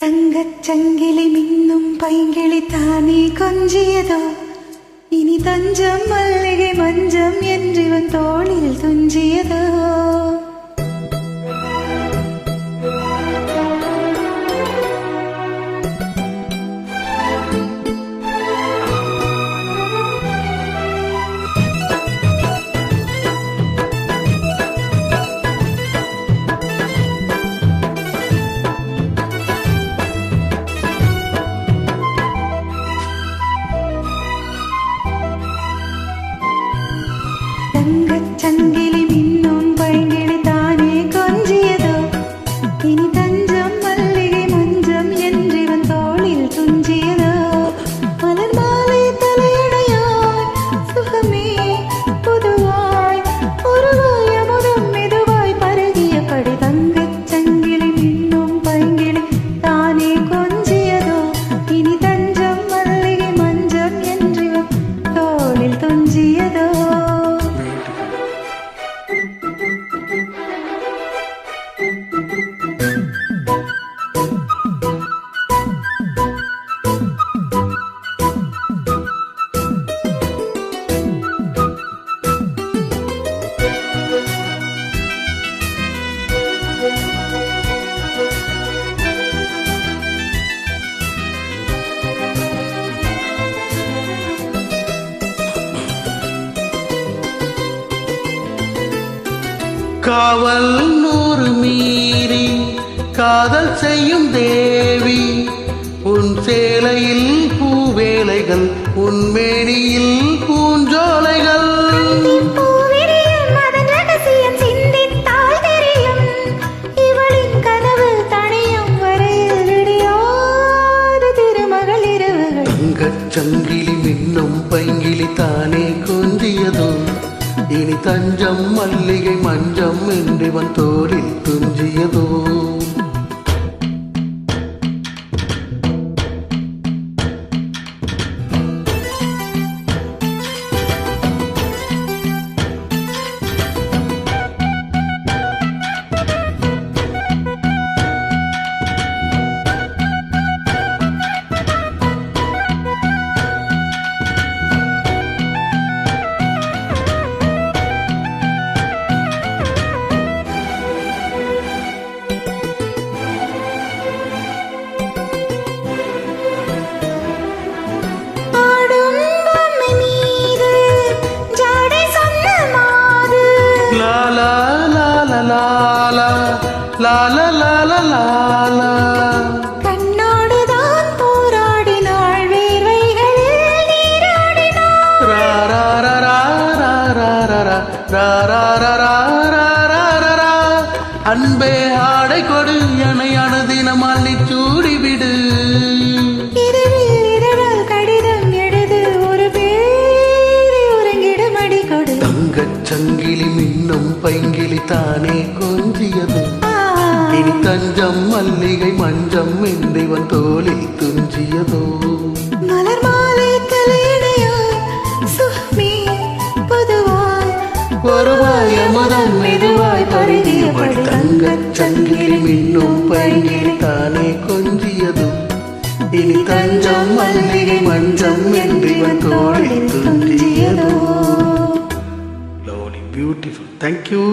തങ്കച്ചങ്കിളി മിന്നും പൈങ്കിളി താനേ കൊഞ്ചിയതോ ഇനി തഞ്ചം മല്ലികை മഞ്ചം എന്നിവൻ തോളിൽ തുഞ്ചിയതോ തങ്കച്ചങ്കിളി മിന്നും പൈങ്കിളി താനേ കൊഞ്ചിയതോ ഇനി തഞ്ചം മല്ലികை മഞ്ചം എന്നിവൻ തോളിൽ തുഞ്ചിയതോ മലർമാலை തലയണയായി സുഖമേ പുതുവായി ഉരുവായ മുതം മെതുവായി പരകിയപടി തങ്കച്ചങ്കിളി മിന്നും പൈങ്കിളി താനേ കൊഞ്ചിയതോ ഇനി തഞ്ചം മല്ലികை മഞ്ചം എന്നിവൻ തോളിൽ തുഞ്ചിയതോ காவல் நூறு மீறி காதல் செய்யும் தேவி உன் சேலையில் பூவேலைகள் உன் மேனியில் பூஞ்சோலைகள் சங்கிலி மின்னும் பைங்கிலி தானே கொஞ்சியதோ இனி தஞ்சம் மல்லிகை மஞ்சம் என்றிவன் தோளில் துஞ்சியதோ கண்ணோடுதான் போராடினாள் வேர்வைகளில் நீராடினாள் அன்பே ஆடை கொடு என்னை அனுதினம் அள்ளி சூடிவிடு கடிதம் எழுது ஒரு பேரை உறங்கிடும் அடி கொடு தங்கச்சங்கிலி மின்னும் பைங்கிலி தானே கொஞ்சியது இனி தஞ்சம் மல்லிகை மஞ்சம் என்றிவன் தோளில் துஞ்சியதோ மலர் மாலை தலையணையாய் சுகமே பொதுவாய் ஒருவாய் அமுதம் மெதுவாய் பருகியபடி தங்கச்சங்கிலி மின்னும் பைங்கிலி தானே கொஞ்சியது இனி தஞ்சம் மல்லிகை மஞ்சம் என்றிவன் தோளில் துஞ்சியதோ. Lovely, beautiful. Thank you.